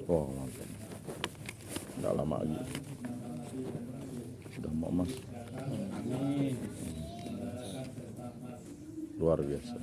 Oh, mantap. Nggak lama lagi. Sudah mau mas. Amin. Luar biasa.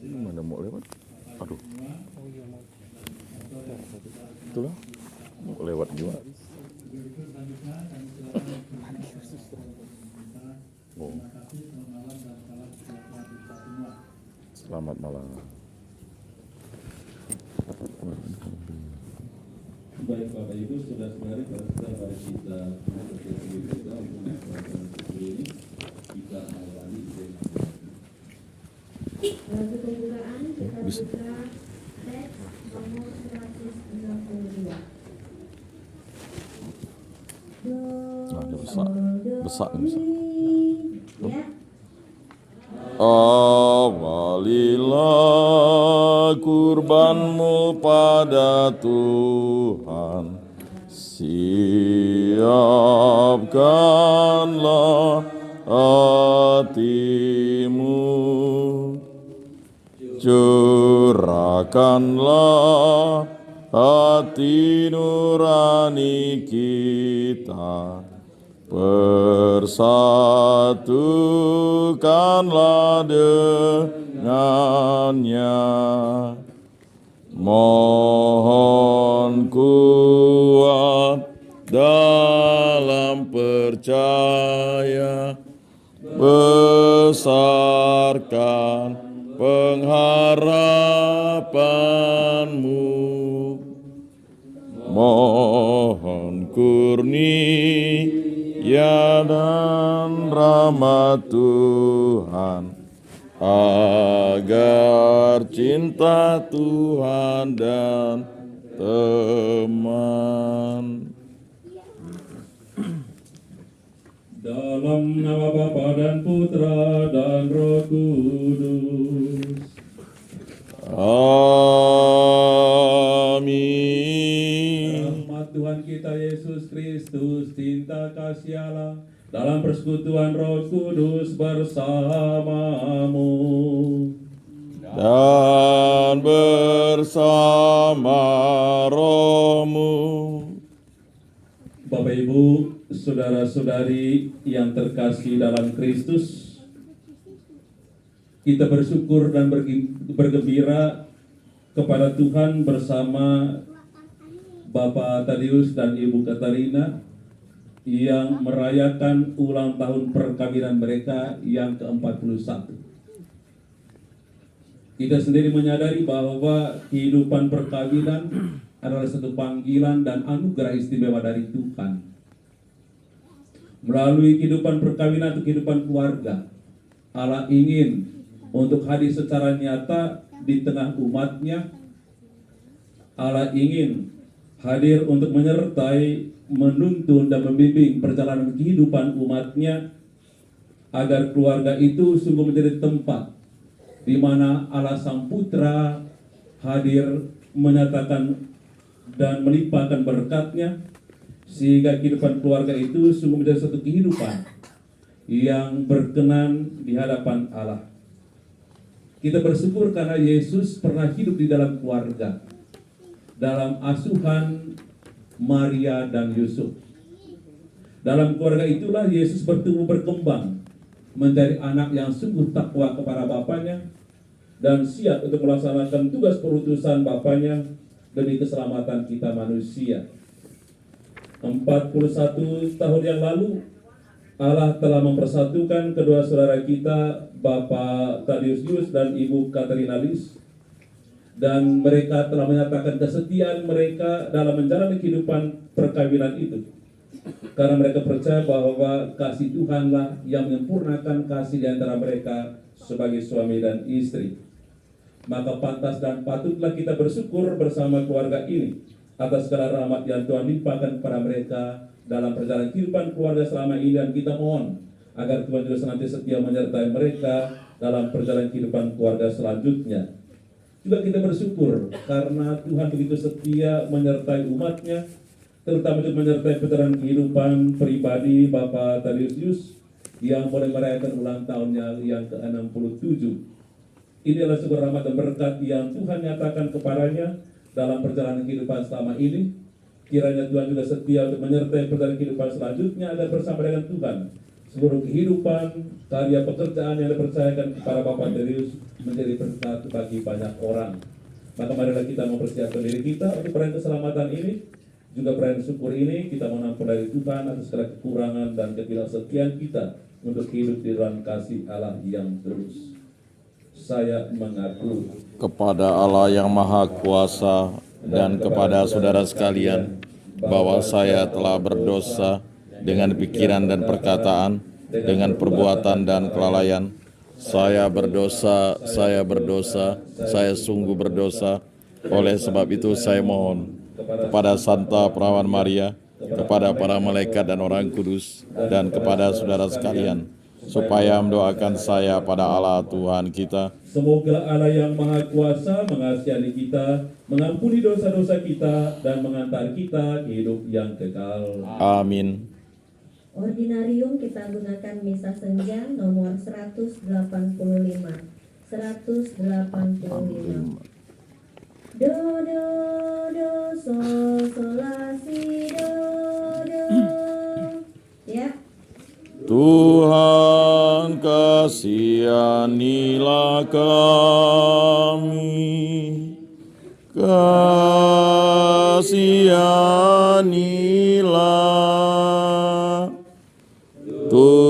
Mana mau lewat? Aduh. Itulah. Mau lewat juga. Oh. Selamat malam. Baik Bapak Ibu, saudara-saudari, mari kita berdoa kita untuk melaksanakan ini. Kita awali dengan lagu pembukaan kita buka teks nomor 162. Nah, dia besar nih. Ya. Awalilah kurbanmu pada Tuhan, siapkanlah hatimu, curahkanlah hati nurani kita, persatukanlah dengannya. Mohon kuat dalam percaya, besarkan pengharapanmu. Mohon kurnia dan rahmat Tuhan, agar cinta Tuhan dan teman. dalam nama Bapa dan Putra dan Roh Kudus. Amin. Rahmat Tuhan kita Yesus Kristus, cinta kasih Allah, dalam persekutuan Roh Kudus bersamamu. Dan bersama rohmu. Bapak Ibu, saudara-saudari yang terkasih dalam Kristus, kita bersyukur dan bergembira kepada Tuhan bersama Bapak Tadius dan Ibu Katarina yang merayakan ulang tahun perkawinan mereka yang ke-41. Kita sendiri menyadari bahwa kehidupan perkawinan adalah satu panggilan dan anugerah istimewa dari Tuhan. Melalui kehidupan perkawinan atau kehidupan keluarga, Allah ingin untuk hadir secara nyata di tengah umatnya. Allah ingin hadir untuk menyertai, menuntun dan membimbing perjalanan kehidupan umatnya, agar keluarga itu sungguh menjadi tempat di mana Allah Sang Putra hadir menyatakan dan melimpahkan berkat-Nya, sehingga kehidupan keluarga itu sungguh menjadi satu kehidupan yang berkenan di hadapan Allah. Kita bersyukur karena Yesus pernah hidup di dalam keluarga, dalam asuhan Maria dan Yusuf. Dalam keluarga itulah Yesus bertumbuh berkembang menjadi anak yang sungguh takwa kepada Bapaknya dan siap untuk melaksanakan tugas perutusan Bapaknya demi keselamatan kita manusia. 41 tahun yang lalu Allah telah mempersatukan kedua saudara kita, Bapak Tadius dan Ibu Katarina Lis, dan mereka telah menyatakan kesetiaan mereka dalam menjalani kehidupan perkawinan itu, karena mereka percaya bahwa kasih Tuhanlah yang menyempurnakan kasih di antara mereka sebagai suami dan istri. Maka pantas dan patutlah kita bersyukur bersama keluarga ini atas segala rahmat yang Tuhan limpahkan kepada mereka dalam perjalanan kehidupan keluarga selama ini, dan kita mohon agar Tuhan juga senantiasa setia menyertai mereka dalam perjalanan kehidupan keluarga selanjutnya. Juga kita bersyukur karena Tuhan begitu setia menyertai umatnya, terutama juga menyertai perjalanan kehidupan pribadi Bapak Tadeus yang mulai merayakan ulang tahunnya yang ke-67. Ini adalah sebuah rahmat dan berkat yang Tuhan nyatakan kepadanya dalam perjalanan kehidupan selama ini. Kiranya Tuhan juga setia untuk menyertai perjalanan kehidupan selanjutnya agar bersama dengan Tuhan seluruh kehidupan, karya pekerjaan yang dipercayakan kepada Bapak Tadeus menjadi berkat bagi banyak orang. Maka marilah kita mempersiapkan diri kita untuk perayaan keselamatan ini, juga perayaan syukur ini. Kita mengampun dari Tuhan atas segala kekurangan dan ketidaksetiaan kita untuk hidup di dalam kasih Allah yang terus. Saya mengaku kepada Allah yang Maha Kuasa dan kepada saudara sekalian bahwa saya telah berdosa dengan pikiran dan perkataan, dengan perbuatan dan kelalaian. Saya berdosa, saya sungguh berdosa. Oleh sebab itu saya mohon kepada Santa Perawan Maria, kepada para malaikat dan orang kudus, dan kepada saudara sekalian, supaya mendoakan saya pada Allah Tuhan kita. semoga Allah yang Maha Kuasa mengasihi kita, mengampuni dosa-dosa kita, dan mengantar kita ke hidup yang kekal. Amin. Ordinarium kita gunakan misa senja nomor 185. 185. Do do do sol la si do do. Ya. Tuhan kasihanilah kami, kasihanilah Tuhan,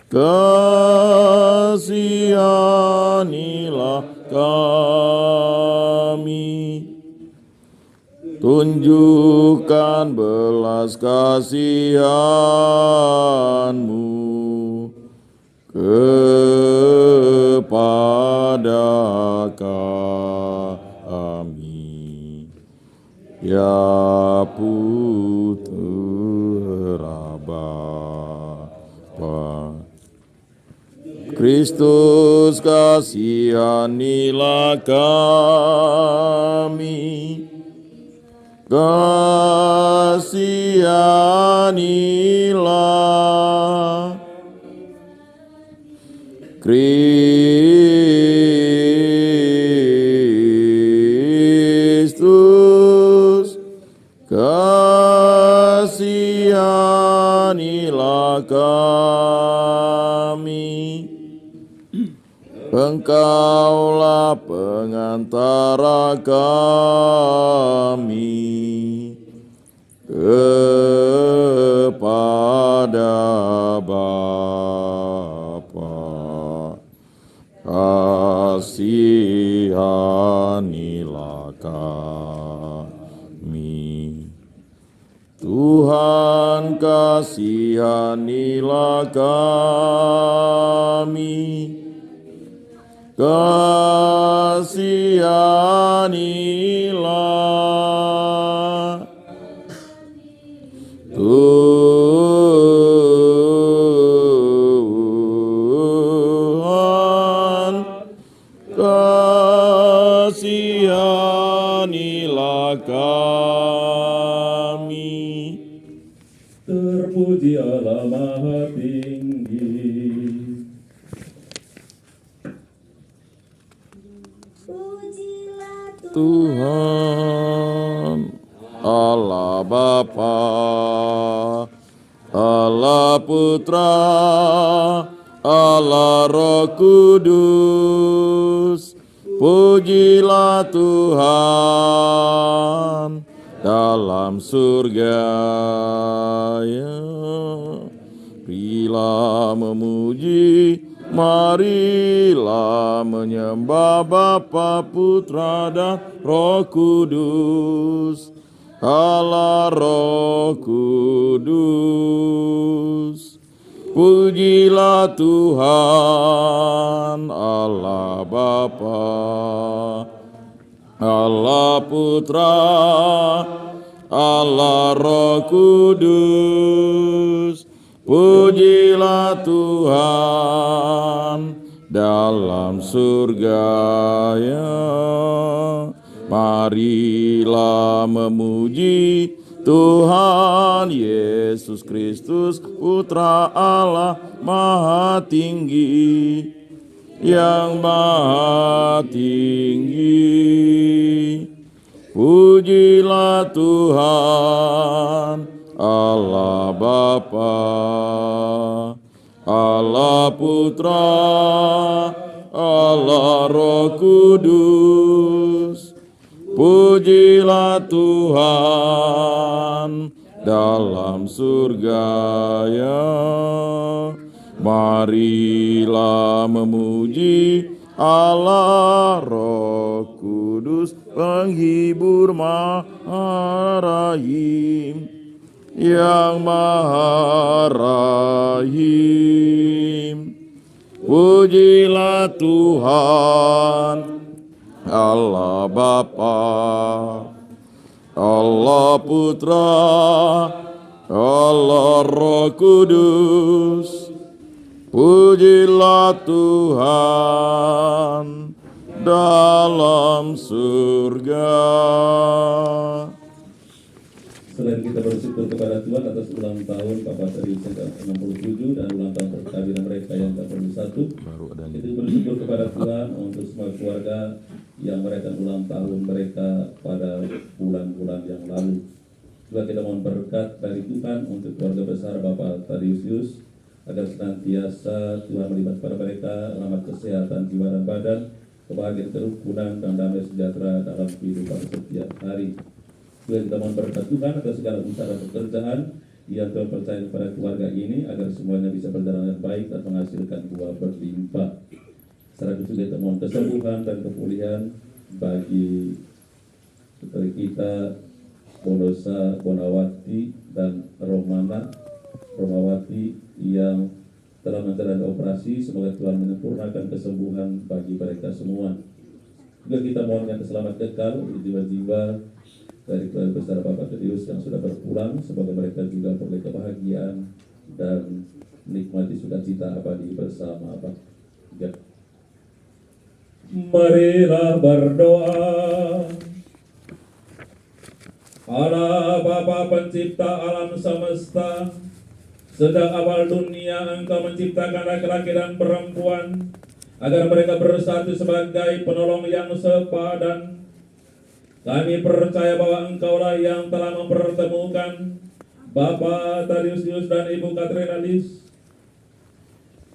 kasihanilah kami. Tunjukkan belas kasihan-Mu kepada kami, ya Putra Bapa. Kristus kasihanilah kami, kasihanilah Kristus, kasihanilah kami. Engkaulah pengantara kami kepada Bapa. Kasihanilah kami. Tuhan kasihanilah kami, kasihanilah Tuhan, kasihanilah kami. Terpuji Allah Maha Tinggi. Pujilah Tuhan, Allah Bapa, Allah Putra, Allah Roh Kudus. Pujilah Tuhan dalam surga, ya. Bila memuji, marilah menyembah Bapa, Putra, dan Roh Kudus. Allah Roh Kudus. Pujilah Tuhan, Allah Bapa, Allah Putra, Allah Roh Kudus. Pujilah Tuhan dalam surganya. Marilah memuji Tuhan Yesus Kristus, Putra Allah Maha Tinggi, yang Maha Tinggi. Pujilah Tuhan Allah Bapa, Allah Putra, Allah Roh Kudus. Pujilah Tuhan dalam surganya. Marilah memuji Allah Roh Kudus, penghibur Maha Rahim, yang Maha Rahim. Pujilah Tuhan Allah Bapa, Allah Putra, Allah Roh Kudus. Pujilah Tuhan dalam surga. Selain kita bersyukur kepada Tuhan atas ulang tahun Bapak Tarius yang ke-67 dan ulang tahun perkawinan mereka yang ke-41, itu bersyukur kepada Tuhan untuk semua keluarga yang merayakan ulang tahun mereka pada bulan-bulan yang lalu. Juga kita mohon berkat dari Tuhan untuk keluarga besar Bapak Tarius, agar senantiasa Tuhan melibat pada mereka selamat kesehatan jiwa dan badan, kebahagiaan kerukunan dan damai sejahtera dalam kehidupan setiap hari. Juga kita mohon berkat Tuhan agar segala usaha dan pekerjaan yang Tuhan percaya kepada keluarga ini agar semuanya bisa berjalan dengan baik dan menghasilkan buah berlimpah. Secara khusus kita mohon kesembuhan dan kepulihan bagi putri kita Bonosa Bonawati dan Romawati yang telah menjalani operasi. Semoga Tuhan menyempurnakan kesembuhan bagi mereka semua. Juga kita mohonkan keselamatan kekal jiwa-jiwa dari keluarga besar Bapak Tarius yang sudah berpulang. Semoga mereka juga memperoleh kebahagiaan dan menikmati sukacita abadi bersama Bapak. Ya. Marilah berdoa. Allah Bapa pencipta alam semesta, sejak awal dunia Engkau menciptakan laki-laki dan perempuan agar mereka bersatu sebagai penolong yang sepadan. Kami percaya bahwa Engkaulah yang telah mempertemukan Bapak Tarius dan Ibu Katrina Lis,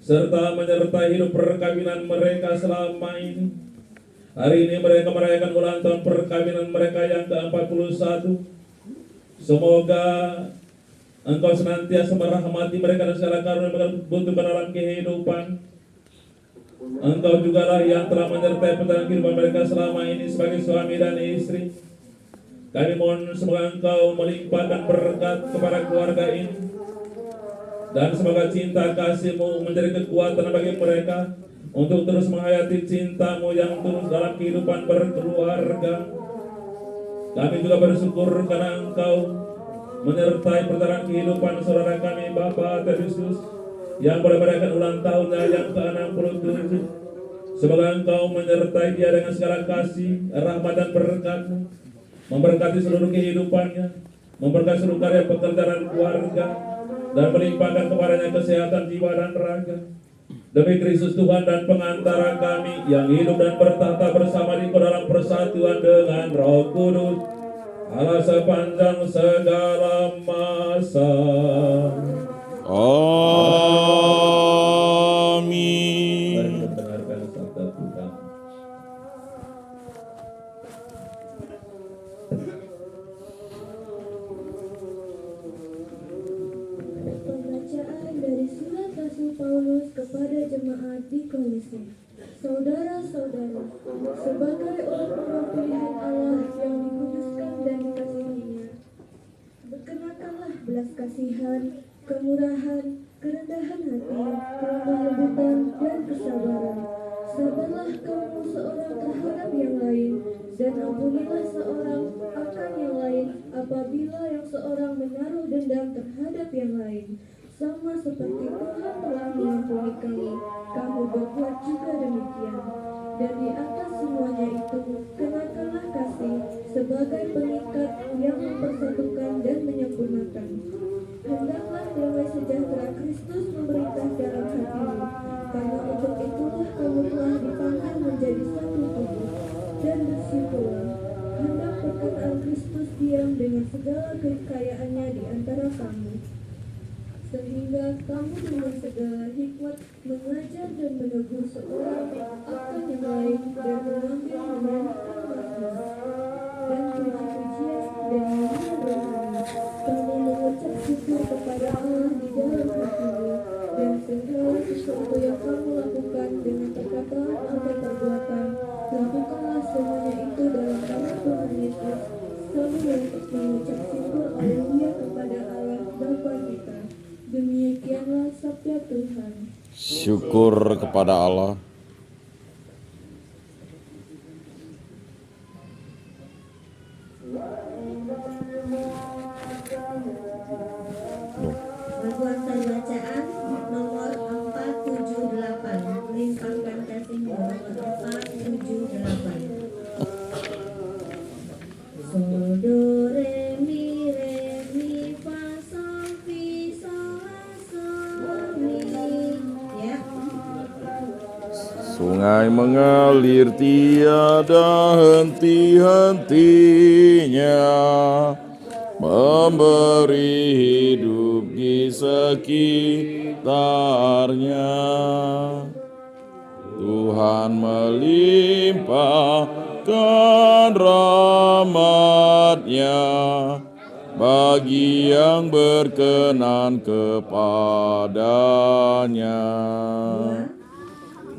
serta menyertai hidup perkawinan mereka selama ini. Hari ini mereka merayakan ulang tahun perkawinan mereka yang ke-41. Semoga Engkau senantiasa merahmati mereka dan segala karunia mereka butuhkan dalam kehidupan. Engkau jugalah yang telah menyertai perjalanan kehidupan mereka selama ini sebagai suami dan istri. Kami mohon semoga Engkau melimpahkan berkat kepada keluarga ini, dan semoga cinta kasih-Mu menjadi kekuatan bagi mereka untuk terus menghayati cinta-Mu yang tulus dalam kehidupan berkeluarga. Kami juga bersyukur karena Engkau menyertai perjalanan kehidupan saudara kami Bapak Tarius yang merayakan ulang tahunnya yang ke-67. Semoga Engkau menyertai dia dengan segala kasih, rahmat dan berkat-Mu, memberkati seluruh kehidupannya, memberkati seluruh karya pekerjaan keluarga, dan melimpahkan kepadanya kesehatan jiwa dan raga. Demi Kristus Tuhan dan pengantara kami yang hidup dan bertahta bersama di dalam persatuan dengan Roh Kudus, Allah sepanjang segala masa. Amin. Mari kita dengarkan sabda Tuhan. Pembacaan dari surat Rasul Paulus kepada jemaat di Kolose. Saudara-saudara, sebagai orang-orang pilihan Allah yang dikuduskan dan dikasihinya, berkenakanlah belas kasihan, kemurahan, kerendahan hati, kelemah lembutan, dan kesabaran, Sabarlah kamu seorang terhadap yang lain, dan ampunilah seorang akan yang lain apabila yang seorang menaruh dendam terhadap yang lain. Sama seperti Tuhan telah mengampuni kamu berbuat juga demikian. Dan di atas semuanya itu, kenakanlah kasih sebagai pengikat yang mempersatukan dan menyempurnakan. Hendaklah damai sejahtera Kristus memerintah dalam hatimu, karena untuk itulah kamu telah dipanggil menjadi satu tubuh. Dan bersyukurlah, hendak perkataan Kristus diam dengan segala kekayaannya di antara kamu, sehingga kamu dengan segala hikmat mengajar dan menegur seorang akan yang lain dan mengambil menyanyikan mazmur dan puji-pujian dan nyanyian rohani. Kamu mengucap syukur kepada Allah di dalam hatimu, dan segala sesuatu yang kamu lakukan dengan perkataan atau perbuatan, lakukanlah semuanya itu dalam nama Tuhan Yesus, sambil mengucap syukur haleluya kepada Allah Bapa kita. Demikianlah sabda Tuhan. Syukur kepada Allah. Bacaan bacaan nomor 478. Limpahkan kasih-Mu nomor 478. Sol do re mi fa sol fi sol la sol mi. Ya. Sungai mengalir tiada henti-hentinya, memberi hidup di sekitarnya. Tuhan melimpahkan rahmat-Nya bagi yang berkenan kepadanya.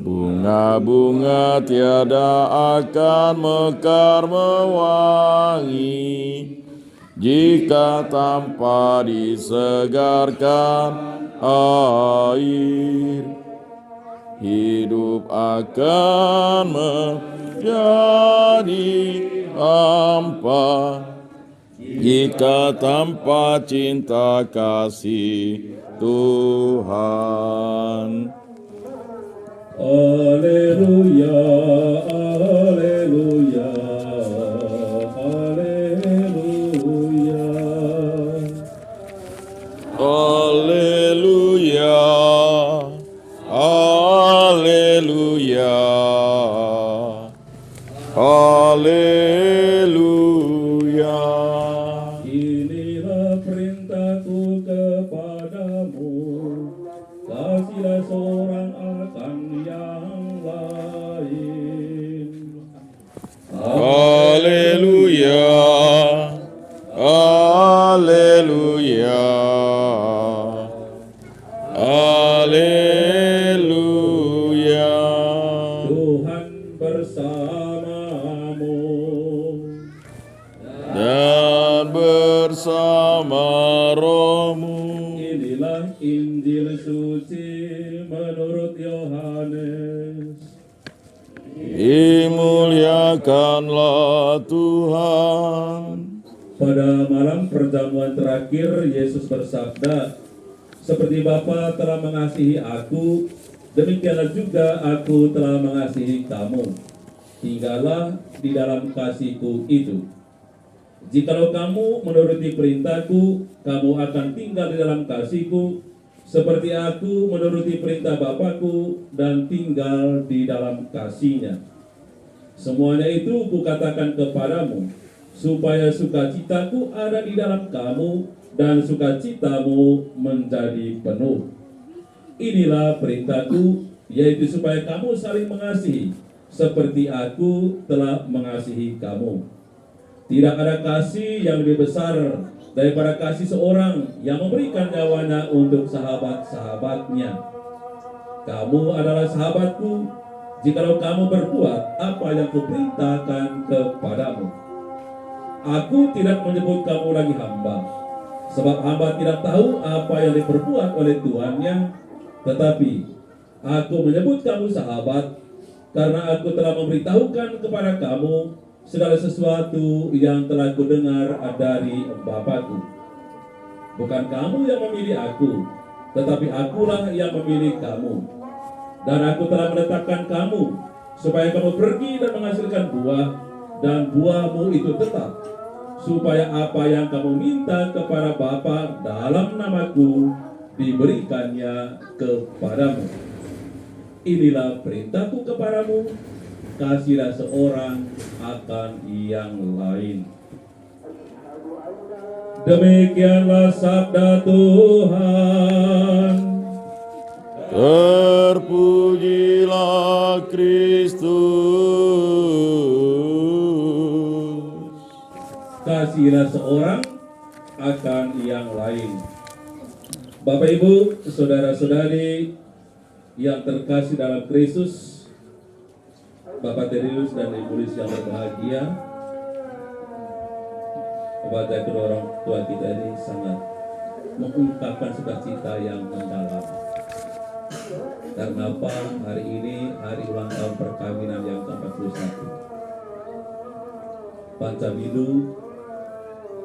Bunga-bunga tiada akan mekar mewangi jika tanpa disegarkan air. Hidup akan menjadi hampa jika tanpa cinta kasih Tuhan. Haleluya, haleluya, haleluya. Haleluya, haleluya, haleluya. Inilah perintahku kepadamu, kasihlah seorang akan yang lain. Haleluya, haleluya, haleluya. Tuhan bersamamu. Dan bersama rohmu. Inilah Injil suci menurut Yohanes. Dimuliakanlah Tuhan. Pada malam perjamuan terakhir, Yesus bersabda, seperti Bapa telah mengasihi aku, demikianlah juga aku telah mengasihi kamu. Tinggallah di dalam kasihku itu. Jikalau kamu menuruti perintahku, kamu akan tinggal di dalam kasihku, seperti aku menuruti perintah Bapakku dan tinggal di dalam kasihnya. Semuanya itu kukatakan kepadamu, supaya sukacitaku ada di dalam kamu dan sukacitamu menjadi penuh. Inilah perintahku, yaitu supaya kamu saling mengasihi, seperti aku telah mengasihi kamu. Tidak ada kasih yang lebih besar daripada kasih seorang yang memberikan nyawanya untuk sahabat-sahabatnya. Kamu adalah sahabatku, jikalau kamu berbuat apa yang kuperintahkan kepadamu. Aku tidak menyebut kamu lagi hamba, sebab hamba tidak tahu apa yang diperbuat oleh tuannya, tetapi aku menyebut kamu sahabat, karena aku telah memberitahukan kepada kamu segala sesuatu yang telah kudengar dari Bapakku. Bukan kamu yang memilih aku, tetapi akulah yang memilih kamu. Dan aku telah menetapkan kamu, supaya kamu pergi dan menghasilkan buah, dan buahmu itu tetap, supaya apa yang kamu minta kepada Bapa dalam namaku, diberikannya kepadamu. Inilah perintahku kepadamu, kasihlah seorang akan yang lain. Demikianlah sabda Tuhan. Terpujilah Kristus. Kasihlah seorang akan yang lain. Bapak Ibu, saudara-saudari yang terkasih dalam Kristus, Bapak Terius dan Ibu Lis yang berbahagia, kepada kedua orang tua kita ini sangat mengungkapkan sukacita yang mendalam. Karena apa? Hari ini hari ulang tahun perkawinan yang ke-41. Pancabidu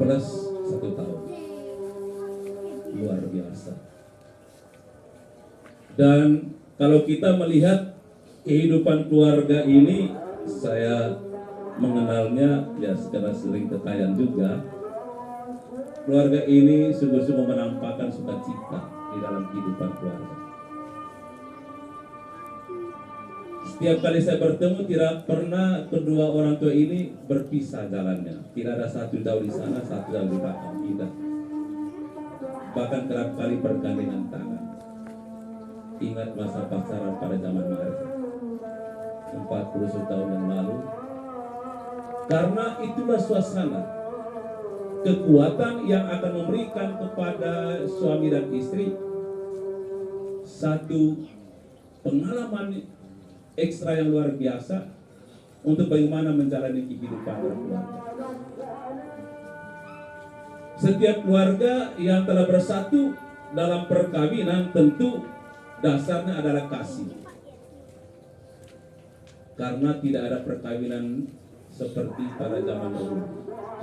plus 1 tahun. Luar biasa. Dan kalau kita melihat kehidupan keluarga ini, saya mengenalnya ya secara sering kekayaan juga. Keluarga ini sungguh-sungguh menampakkan sukacita di dalam kehidupan keluarga. Setiap kali saya bertemu, tidak pernah kedua orang tua ini berpisah jalannya. Tidak ada satu jauh di sana, satu jauh di belakang. Tidak. Bahkan kerap kali bergandengan tangan. Ingat masa pacaran pada zaman mereka 40 tahun yang lalu. Karena itulah suasana kekuatan yang akan memberikan kepada suami dan istri satu pengalaman ekstra yang luar biasa untuk bagaimana menjalani kehidupan berkeluarga. Setiap keluarga yang telah bersatu dalam perkawinan tentu dasarnya adalah kasih. Karena tidak ada perkawinan seperti pada zaman dahulu,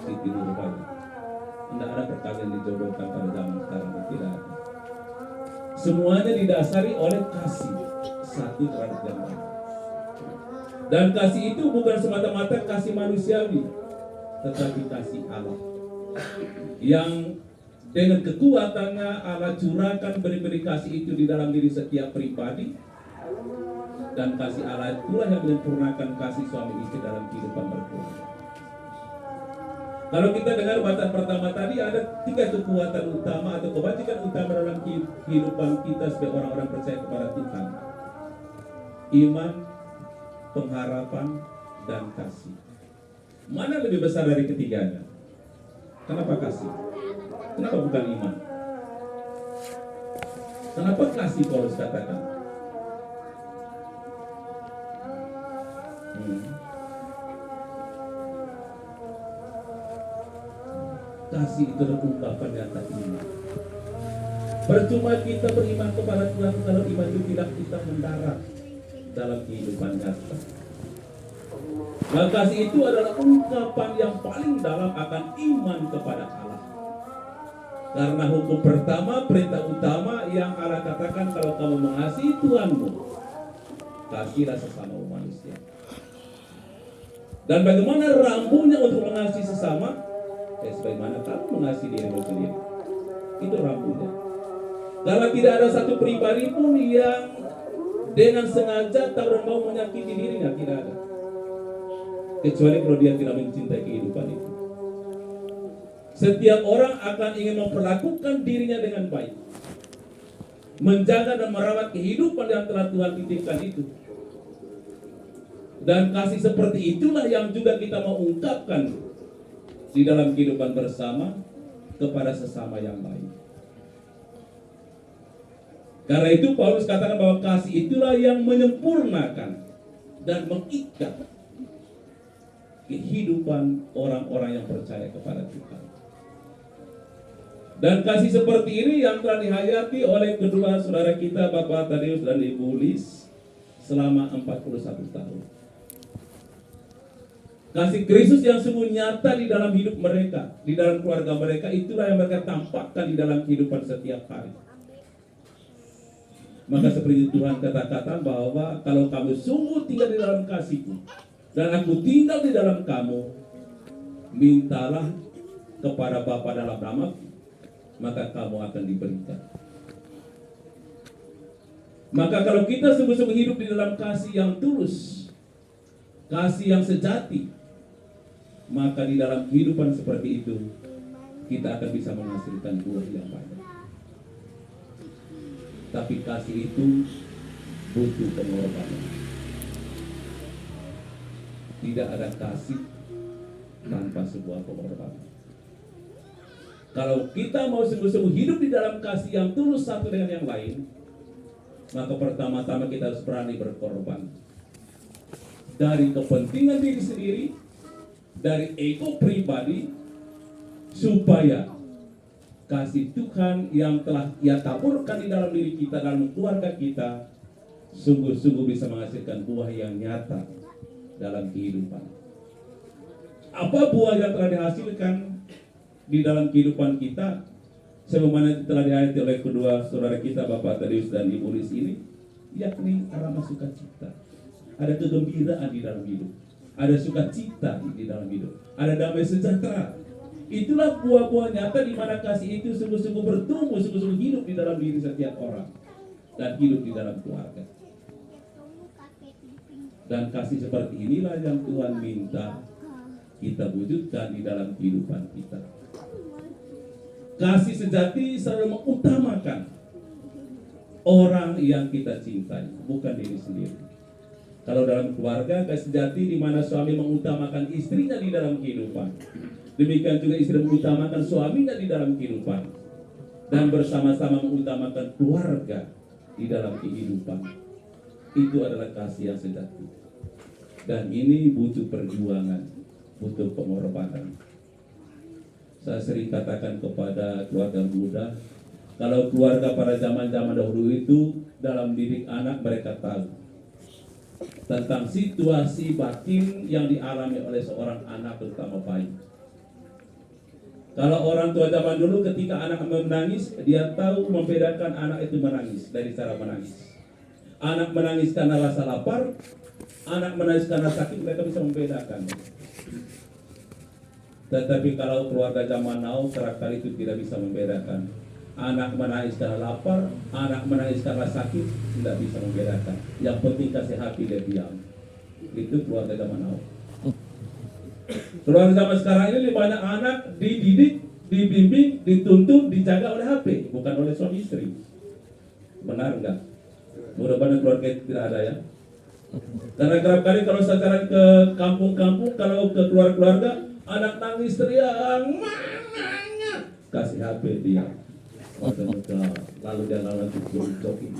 Siti Nurhaliza. Tidak ada perkawinan dijodohkan pada zaman sekarang, tidak ada. Semuanya didasari oleh kasih satu terhadap yang lain. Dan kasih itu bukan semata-mata kasih manusiawi, tetapi kasih Allah yang dengan kekuatannya Allah curahkan beri-beri kasih itu di dalam diri setiap pribadi. Dan kasih Allah itulah yang menyempurnakan kasih suami istri dalam kehidupan berkeluarga. Kalau kita dengar bacaan pertama tadi, ada 3 kekuatan utama atau kebajikan utama dalam kehidupan kita sebagai orang-orang percaya kepada Tuhan. Iman, pengharapan, dan kasih. Mana lebih besar dari ketiganya? Kenapa kasih? Kenapa bukan iman? Kenapa kasih Paulus katakan? Kasih itu adalah ungkapan di atas iman. Percuma kita beriman kepada Tuhan kalau iman itu tidak kita mendarat dalam kehidupan nyata. Maka kasih itu adalah ungkapan yang paling dalam akan iman kepada Allah. Karena hukum pertama, perintah utama yang Allah katakan, kalau kamu mengasihi Tuhanmu, kasihlah sesama manusia. Dan bagaimana rampunya untuk mengasihi sesama? Sebagaimana kamu mengasihi dirimu sendiri. Itu rampunya. Karena tidak ada satu pribadi pun yang dengan sengaja tahu dan mau menyakiti dirinya, tidak ada. Kecuali kalau dia tidak mencintai kehidupan itu. Setiap orang akan ingin memperlakukan dirinya dengan baik, menjaga dan merawat kehidupan yang telah Tuhan titipkan itu. Dan kasih seperti itulah yang juga kita mau ungkapkan di dalam kehidupan bersama kepada sesama yang lain. Karena itu Paulus katakan bahwa kasih itulah yang menyempurnakan dan mengikat kehidupan orang-orang yang percaya kepada Tuhan. Dan kasih seperti ini yang telah dihayati oleh kedua saudara kita, Bapak Tadeus dan Ibu Lis, selama 41 tahun. Kasih Kristus yang sungguh nyata di dalam hidup mereka, di dalam keluarga mereka, itulah yang mereka tampakkan di dalam kehidupan setiap hari. Maka seperti Tuhan kata-kata bahwa kalau kamu sungguh tinggal di dalam kasih-Ku dan Aku tinggal di dalam kamu, mintalah kepada Bapa dalam nama-Ku, maka kamu akan diberikan. Maka kalau kita sungguh-sungguh hidup di dalam kasih yang tulus, kasih yang sejati, maka di dalam kehidupan seperti itu kita akan bisa menghasilkan buah yang banyak. Tapi kasih itu butuh pengorbanan. Tidak ada kasih tanpa sebuah pengorbanan. Kalau kita mau sungguh-sungguh hidup di dalam kasih yang tulus satu dengan yang lain, maka pertama-tama kita harus berani berkorban. Dari kepentingan diri sendiri, dari ego pribadi, supaya kasih Tuhan yang telah Ia taburkan di dalam diri kita, dalam keluarga kita, sungguh-sungguh bisa menghasilkan buah yang nyata dalam kehidupan. Apa buah yang telah dihasilkan di dalam kehidupan kita? Sebagaimana telah dihayati oleh kedua saudara kita, Bapak Tadeus dan Ibu Lis ini, yakni arama sukacita. Ada kegembiraan di dalam hidup, ada sukacita di dalam hidup, ada damai sejahtera. Itulah buah-buah nyata di mana kasih itu sungguh-sungguh bertumbuh, sungguh-sungguh hidup di dalam diri setiap orang dan hidup di dalam keluarga. Dan kasih seperti inilah yang Tuhan minta kita wujudkan di dalam kehidupan kita. Kasih sejati selalu mengutamakan orang yang kita cintai, bukan diri sendiri. Kalau dalam keluarga, kasih sejati di mana suami mengutamakan istrinya di dalam kehidupan, demikian juga istri mengutamakan suaminya di dalam kehidupan, dan bersama-sama mengutamakan keluarga di dalam kehidupan. Itu adalah kasih yang sejati. Dan ini butuh perjuangan, butuh pengorbanan. Saya sering katakan kepada keluarga muda, kalau keluarga pada zaman-zaman dahulu itu dalam didik anak, mereka tahu tentang situasi batin yang dialami oleh seorang anak, terutama bayi. Kalau orang tua zaman dulu ketika anak menangis, dia tahu membedakan anak itu menangis dari cara menangis. Anak menangis karena rasa lapar, anak menangis karena sakit, mereka bisa membedakan. Tetapi kalau keluarga zaman now kerap-kali itu tidak bisa membedakan. Anak menangis karena lapar, anak menangis karena sakit, tidak bisa membedakan. Yang penting kasih hati dia diam. Itu keluarga zaman now. Keluarga zaman sekarang ini banyak anak dididik, dibimbing, dituntun, dijaga oleh HP, bukan oleh suami istri. Benar enggak? Mudah-mudahan keluarga itu tidak ada ya. Karena kerap kali kalau secara ke kampung-kampung, kalau ke keluarga, anak nangis teriak, kasih HP dia. Lalu dia lalu jogging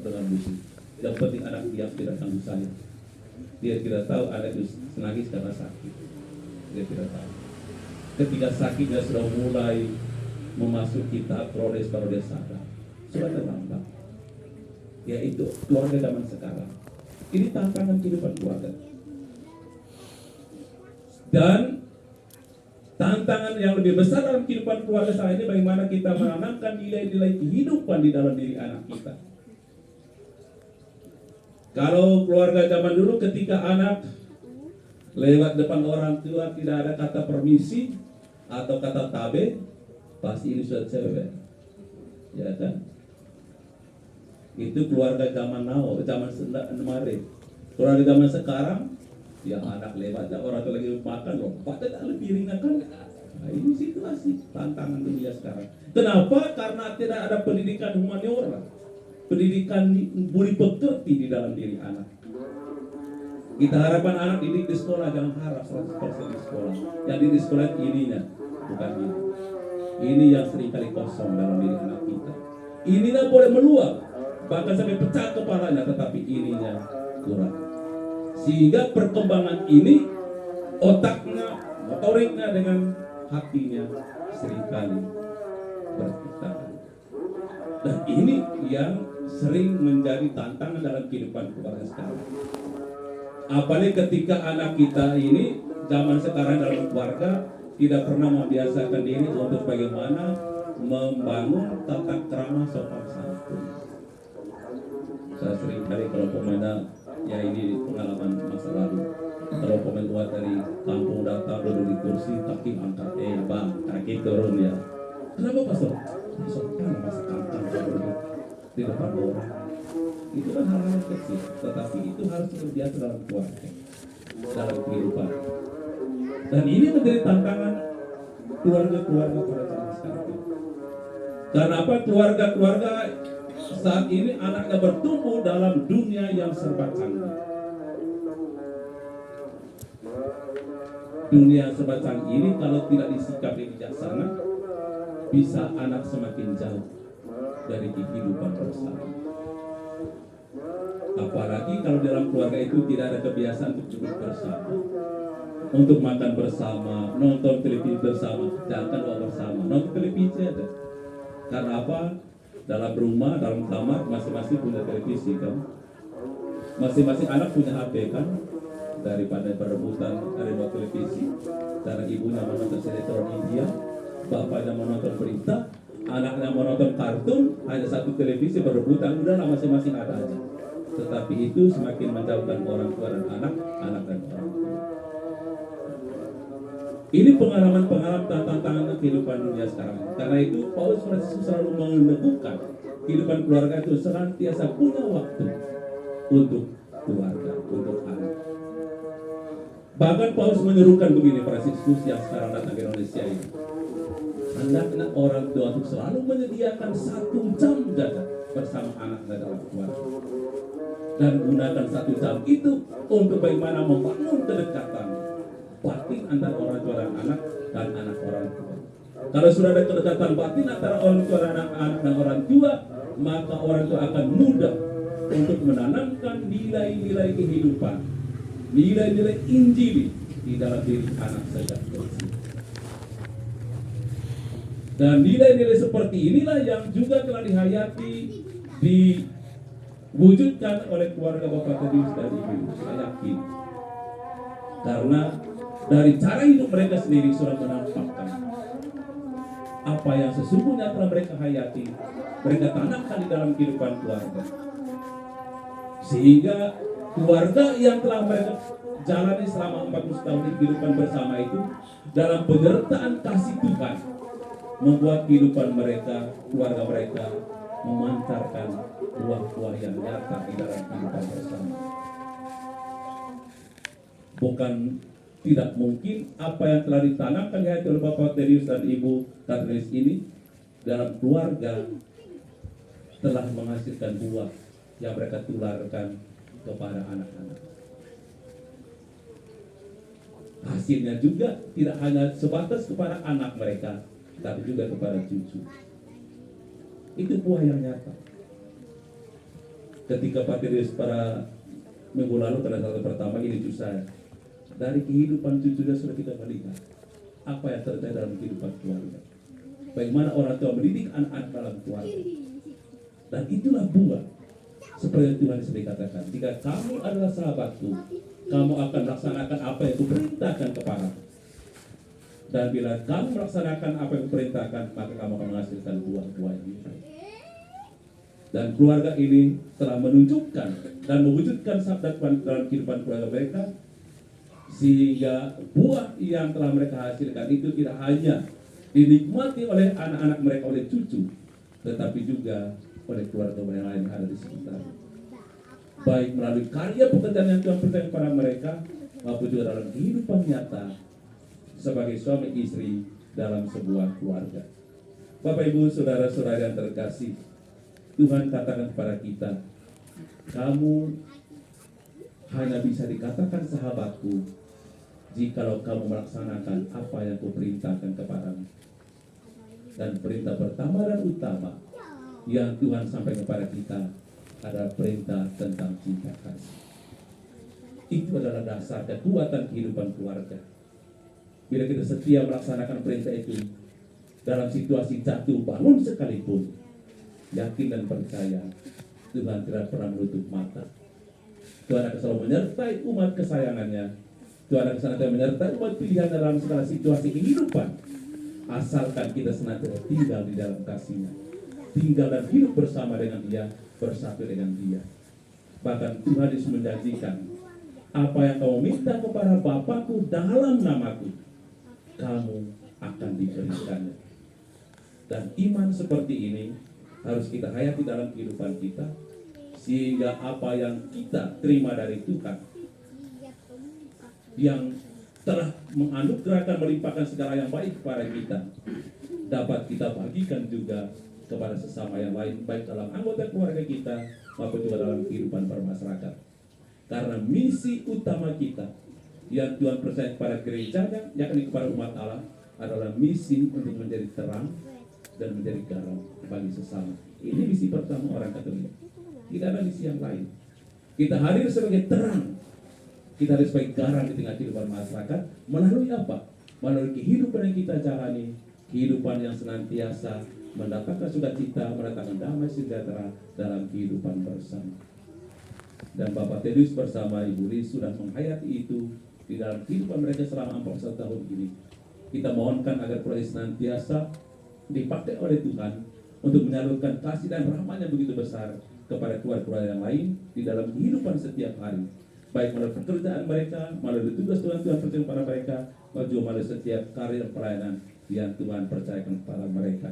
dengan musik. Yang penting anak diam, tidak ganggu saya. Dia tidak tahu anak itu menangis karena sakit. Dia tidak tahu. Ketika sakit dia sudah mulai memasuki tahap progres baru dia sadar. Sudah terlambat. Yaitu keluarga zaman sekarang. Ini tantangan kehidupan keluarga. Dan tantangan yang lebih besar dalam kehidupan keluarga saya ini, bagaimana kita menanamkan nilai-nilai kehidupan di dalam diri anak kita. Kalau keluarga zaman dulu ketika anak lewat depan orang tua tidak ada kata permisi atau kata tabe, pasti ini sudah cewek, ya kan? Itu keluarga zaman now, zaman kemarin. Keluarga zaman sekarang, yang anak lewat, orang tua lagi makan, lompat, tak lebih ringan kan? Nah, ini situasi tantangan dunia sekarang. Kenapa? Karena tidak ada pendidikan humaniora, pendidikan budi pekerti di dalam diri anak. Kita harapkan anak didik di sekolah, jangan harap 100% di sekolah. Yang didik di sekolah ininya, bukan ini. Ini yang seringkali kosong dalam diri anak kita. Ininya boleh meluap, bahkan sampai pecah kepalanya, tetapi ininya kurang. Sehingga perkembangan ini, otaknya, motoriknya dengan hatinya seringkali bertentangan. Dan ini yang sering menjadi tantangan dalam kehidupan keluarga sekarang. Apalagi ketika anak kita ini zaman sekarang dalam keluarga tidak pernah membiasakan diri untuk bagaimana membangun tata krama sopan santun. Saya sering kali kalau pemainnya, ya ini pengalaman masa lalu. Kalau pemain tua dari kampung datang duduk di kursi, kaki angkat, bang, kaki turun ya. Kenapa pastor? Sopan masa kantang duduk di depan orang. Itu kan hal-hal kecil, tetapi itu harus terbiasa dalam keluarga, dalam kehidupan. Dan ini menjadi tantangan keluarga-keluarga pada zaman sekarang. Kenapa keluarga-keluarga saat ini anaknya bertumbuh dalam dunia yang serba canggih. Dunia serba canggih ini kalau tidak disikapi bijaksana, bisa anak semakin jauh dari kehidupan bersama. Apalagi kalau dalam keluarga itu tidak ada kebiasaan untuk duduk bersama, untuk makan bersama, nonton televisi bersama, jangan doa bersama, nonton televisi aja. Karena apa? Dalam rumah, dalam kamar, masing-masing punya televisi kan, masing-masing anak punya HP kan, daripada berebutan remote televisi, cara ibunya menonton sinetron India, bapaknya menonton berita, anaknya menonton kartun, hanya satu televisi berebutan, udahlah masing-masing ada aja. Tetapi itu semakin menjauhkan orang tua dan anak dan orang tua. Ini pengalaman-pengalaman tantangan kehidupan dunia sekarang. Karena itu Paulus selalu meneguhkan kehidupan keluarga itu senantiasa punya waktu untuk keluarga, untuk anak. Bahkan Paulus menyerukan begini para siskus yang sekarang datang ke Indonesia ini. Hendaknya orang tua itu selalu menyediakan 1 jam saja bersama anaknya dalam keluarga. Dan gunakan 1 jam itu untuk bagaimana membangun kedekatan batin antara orang tua dan anak orang tua. Kalau sudah ada kedekatan batin antara orang tua dan anak dan orang tua, maka orang tua akan mudah untuk menanamkan nilai-nilai kehidupan, nilai-nilai Injil di dalam diri anak sejak kecil. Dan nilai-nilai seperti inilah yang juga telah dihayati, diwujudkan oleh keluarga Bapak Tadius dan Ibu. Saya yakin. Karena dari cara hidup mereka sendiri sudah menampakkan apa yang sesungguhnya telah mereka hayati, mereka tanamkan di dalam kehidupan keluarga. Sehingga keluarga yang telah mereka jalani selama 40 tahun di kehidupan bersama itu, dalam penyertaan kasih Tuhan, membuat kehidupan mereka, keluarga mereka, memancarkan buah-buah yang nyata di dalam kehidupan bersama. Bukan tidak mungkin apa yang telah ditanamkan di hati oleh Bapak Tadius dan Ibu Katrinis ini dalam keluarga telah menghasilkan buah yang mereka tularkan kepada anak-anak. Hasilnya juga tidak hanya sebatas kepada anak mereka, tapi juga kepada cucu. Itu buah yang nyata. Ketika Pak Tadius pada minggu lalu pada saat pertama ini cucu saya, dari kehidupan cucunya sudah kita melihat apa yang terjadi dalam kehidupan keluarga. Bagaimana orang tua mendidik anak-anak dalam keluarga. Dan itulah buah. Seperti yang Tuhan sendiri katakan, jika kamu adalah sahabatku, kamu akan melaksanakan apa yang kuperintahkan kepadamu. Dan bila kamu melaksanakan apa yang kuperintahkan, maka kamu akan menghasilkan buah-buah ini. Dan keluarga ini telah menunjukkan dan mewujudkan sabda Tuhan dalam kehidupan keluarga mereka, sehingga buah yang telah mereka hasilkan itu tidak hanya dinikmati oleh anak-anak mereka, oleh cucu, tetapi juga oleh keluarga yang lain yang ada di sekitar. Baik melalui karya pekerjaan yang Tuhan berikan kepada mereka, maupun juga dalam kehidupan nyata sebagai suami istri dalam sebuah keluarga. Bapak Ibu, saudara-saudara yang terkasih, Tuhan katakan kepada kita, kamu hanya bisa dikatakan sahabatku jikalau kamu melaksanakan apa yang kuperintahkan kepadamu. Dan perintah pertama dan utama yang Tuhan sampaikan kepada kita adalah perintah tentang cinta kasih. Itu adalah dasar kekuatan kehidupan keluarga. Bila kita setia melaksanakan perintah itu dalam situasi jatuh bangun sekalipun, yakin dan percaya Tuhan tidak pernah menutup mata. Tuhan akan selalu menyertai umat kesayangannya. Tuhan akan selalu menyertai umat pilihan dalam segala situasi kehidupan. Asalkan kita senantiasa tinggal di dalam kasih-Nya, tinggal dan hidup bersama dengan Dia, bersatu dengan Dia. Bahkan Tuhan Yesus menjanjikan, apa yang kamu minta kepada Bapakku dalam namaku, kamu akan diberikannya. Dan iman seperti ini harus kita hayati dalam kehidupan kita, sehingga apa yang kita terima dari Tuhan, yang telah menganugerahkan, melimpahkan segala yang baik kepada kita, dapat kita bagikan juga kepada sesama yang lain, baik dalam anggota keluarga kita maupun juga dalam kehidupan bermasyarakat. Karena misi utama kita yang Tuhan percaya kepada gerejanya, yakni kepada umat Allah, adalah misi untuk menjadi terang dan menjadi garam bagi sesama. Ini misi pertama orang Katolik. Tidak ada misi yang lain. Kita hadir sebagai terang, kita hadir sebagai garam di tengah kehidupan masyarakat. Melalui apa? Melalui kehidupan yang kita jalani, kehidupan yang senantiasa mendapatkan sukacita, mendatangkan damai sejahtera dalam kehidupan bersama. Dan Bapak Tedius bersama Ibu Lis sudah menghayati itu di dalam kehidupan mereka selama 41 tahun ini. Kita mohonkan agar proses senantiasa dipakai oleh Tuhan untuk menyalurkan kasih dan rahmat yang begitu besar kepada keluarga-keluarga yang lain di dalam kehidupan setiap hari, baik melalui pekerjaan mereka, melalui tugas Tuhan percaya kepada mereka, maupun melalui setiap karya pelayanan yang Tuhan percayakan kepada mereka.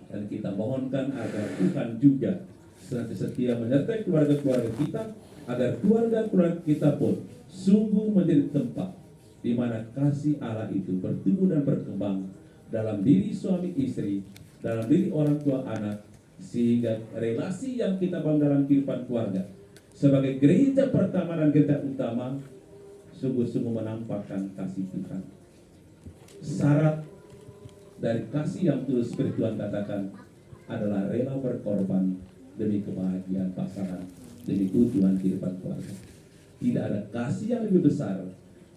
Dan kita mohonkan agar Tuhan juga senantiasa setia menyertai keluarga-keluarga kita, agar keluarga-keluarga kita pun sungguh menjadi tempat di mana kasih Allah itu bertumbuh dan berkembang dalam diri suami istri, dalam diri orang tua anak, sehingga relasi yang kita bangun dalam kehidupan keluarga sebagai gereja pertama dan gereja utama sungguh-sungguh menampakkan kasih Tuhan. Syarat dari kasih yang tulus seperti Tuhan katakan adalah rela berkorban demi kebahagiaan pasangan, demi keutuhan kehidupan keluarga. Tidak ada kasih yang lebih besar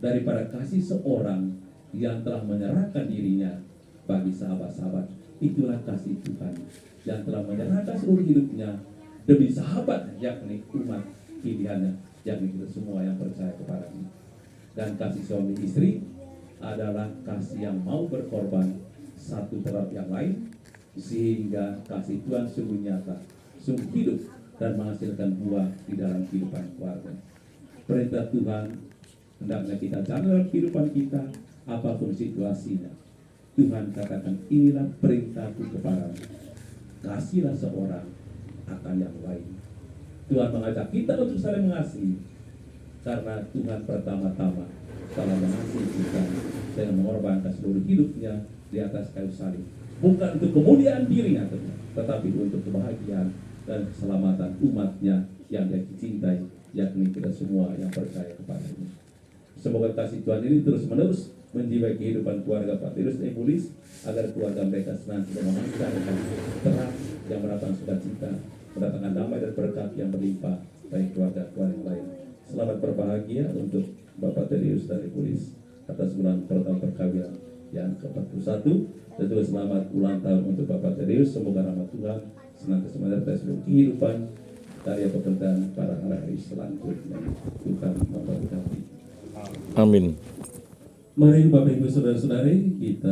daripada kasih seorang yang telah menyerahkan dirinya bagi sahabat-sahabat. Itulah kasih Tuhan yang telah menyerahkan seluruh hidupnya demi sahabat, yakni umat pilihannya, yakni kita semua yang percaya kepadanya. Dan kasih suami istri adalah kasih yang mau berkorban satu terhadap yang lain, sehingga kasih Tuhan sungguh nyata, sungguh hidup dan menghasilkan buah di dalam kehidupan keluarga. Perintah Tuhan hendaknya kita jalan dalam kehidupan kita, apapun situasinya. Tuhan katakan, inilah perintahku kepadamu, kasihlah seorang akan yang lain. Tuhan mengajak kita untuk saling mengasihi, karena Tuhan pertama-tama telah mengasihi kita dengan mengorbankan seluruh hidupnya di atas kayu salib, bukan untuk kemuliaan dirinya, tetapi untuk kebahagiaan dan keselamatan umatnya yang dia cintai, yakni kita semua yang percaya kepadanya. Semoga kasih Tuhan ini terus-menerus menjiwai kehidupan keluarga Pak Tedius dan Ibu Lis, agar keluarga mereka senantiasa memancarkan terang yang mendatangkan sukacita, mendatangkan damai dan berkat yang berlimpah bagi keluarga-keluarga yang lain. Selamat berbahagia untuk Bapak Tedius dan Ibu Lis atas bulan pertama perkawinan yang ke-41, dan juga selamat ulang tahun untuk Bapak Tedius. Semoga rahmat Tuhan senantiasa menyertai seluruh kehidupan karya pekerjaan para hari selanjutnya. Tuhan memberkati. Amin. Mari Bapak Ibu Saudara-saudari, kita